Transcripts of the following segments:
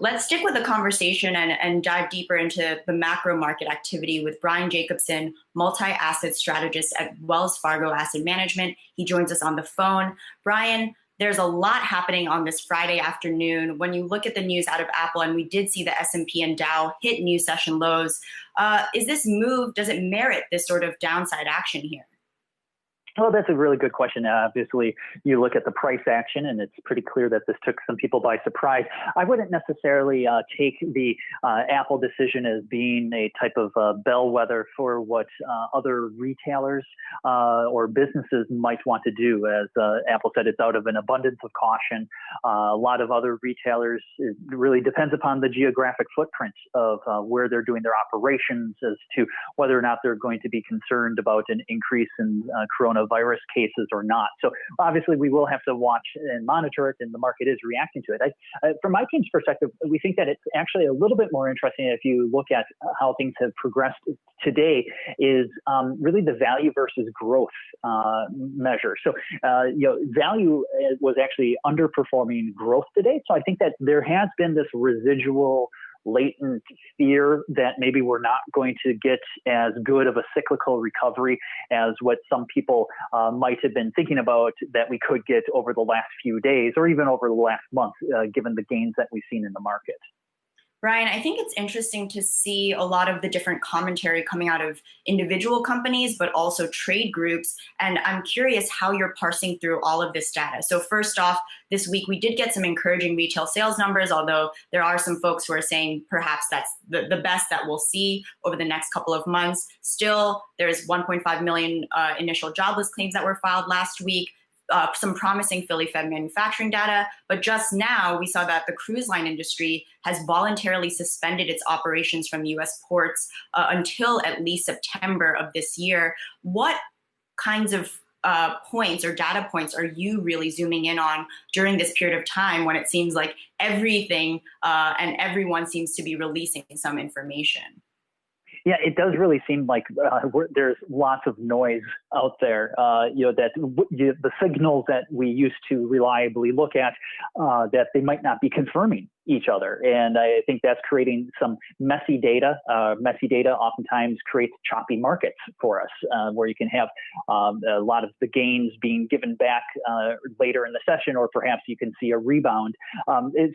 Let's stick with the conversation and dive deeper into the macro market activity with Brian Jacobsen, multi-asset strategist at Wells Fargo Asset Management. He joins us on the phone. Brian, there's a lot happening on this Friday afternoon. When you look at the news out of Apple, and we did see the S&P and Dow hit new session lows, is this move, does it merit this sort of downside action here? Well, that's a really good question. Obviously, you look at the price action, and it's pretty clear that this took some people by surprise. I wouldn't necessarily take the Apple decision as being a type of bellwether for what other retailers or businesses might want to do. As Apple said, it's out of an abundance of caution. A lot of other retailers, it really depends upon the geographic footprint of where they're doing their operations as to whether or not they're going to be concerned about an increase in coronavirus cases or not. So obviously we will have to watch and monitor it, and the market is reacting to it. From my team's perspective, we think that it's actually a little bit more interesting if you look at how things have progressed today is really the value versus growth measure. So value was actually underperforming growth today. So I think that there has been this residual latent fear that maybe we're not going to get as good of a cyclical recovery as what some people might have been thinking about that we could get over the last few days or even over the last month, given the gains that we've seen in the market. Brian, I think it's interesting to see a lot of the different commentary coming out of individual companies, but also trade groups. And I'm curious how you're parsing through all of this data. So first off, this week we did get some encouraging retail sales numbers, although there are some folks who are saying perhaps that's the best that we'll see over the next couple of months. Still, there's 1.5 million initial jobless claims that were filed last week. Some promising Philly Fed manufacturing data, but just now we saw that the cruise line industry has voluntarily suspended its operations from U.S. ports until at least September of this year. What kinds of points or data points are you really zooming in on during this period of time when it seems like everything and everyone seems to be releasing some information? Yeah, it does really seem like there's lots of noise out there. The signals that we used to reliably look at, that they might not be confirming each other. And I think that's creating some messy data. Messy data oftentimes creates choppy markets for us, where you can have a lot of the gains being given back later in the session, or perhaps you can see a rebound.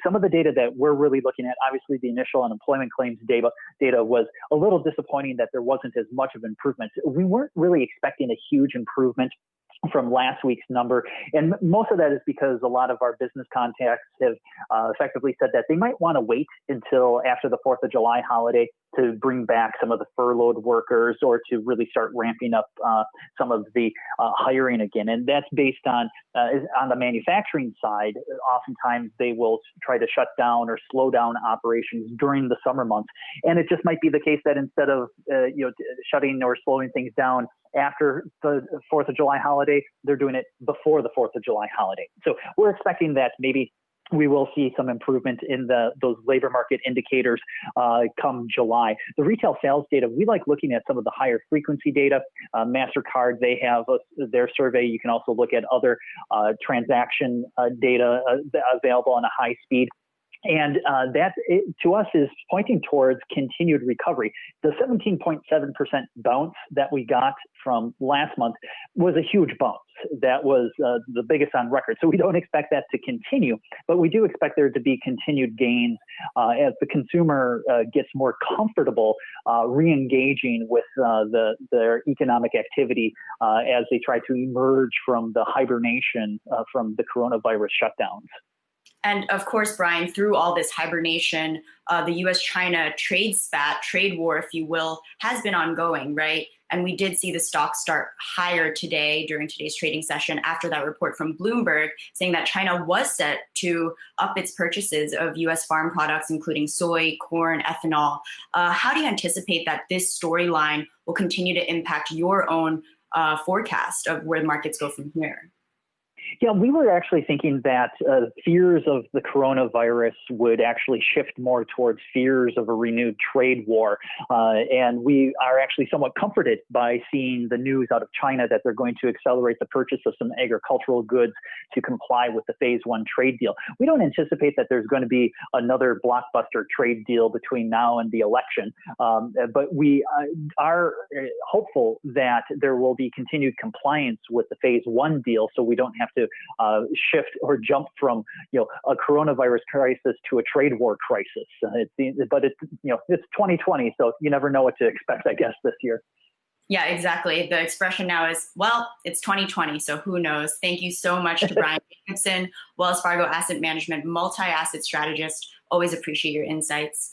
Some of the data that we're really looking at, obviously the initial unemployment claims data was a little disappointing that there wasn't as much of improvement. We weren't really expecting a huge improvement from last week's number. And most of that is because a lot of our business contacts have effectively said that they might want to wait until after the 4th of July holiday to bring back some of the furloughed workers or to really start ramping up some of the hiring again. And that's based on the manufacturing side. Oftentimes they will try to shut down or slow down operations during the summer months. And it just might be the case that instead of shutting or slowing things down after the 4th of July holiday, they're doing it before the 4th of July holiday. So we're expecting that maybe we will see some improvement in those labor market indicators come July. The retail sales data, we like looking at some of the higher frequency data. MasterCard, they have their survey. You can also look at other transaction data available on a high speed. And that, to us, is pointing towards continued recovery. The 17.7% bounce that we got from last month was a huge bounce. That was the biggest on record. So we don't expect that to continue, but we do expect there to be continued gains as the consumer gets more comfortable re-engaging with their economic activity as they try to emerge from the hibernation from the coronavirus shutdowns. And of course, Brian, through all this hibernation, the U.S.-China trade spat, trade war, if you will, has been ongoing, right? And we did see the stock start higher today during today's trading session after that report from Bloomberg saying that China was set to up its purchases of U.S. farm products, including soy, corn, ethanol. How do you anticipate that this storyline will continue to impact your own forecast of where the markets go from here? Yeah, we were actually thinking that fears of the coronavirus would actually shift more towards fears of a renewed trade war. And we are actually somewhat comforted by seeing the news out of China that they're going to accelerate the purchase of some agricultural goods to comply with the phase one trade deal. We don't anticipate that there's going to be another blockbuster trade deal between now and the election. But we are hopeful that there will be continued compliance with the phase one deal, so we don't have to shift or jump from a coronavirus crisis to a trade war crisis. But it's 2020, so you never know what to expect, I guess, this year. Yeah, exactly. The expression now is, well, it's 2020, so who knows? Thank you so much to Brian Jacobsen, Wells Fargo Asset Management multi-asset strategist. Always appreciate your insights.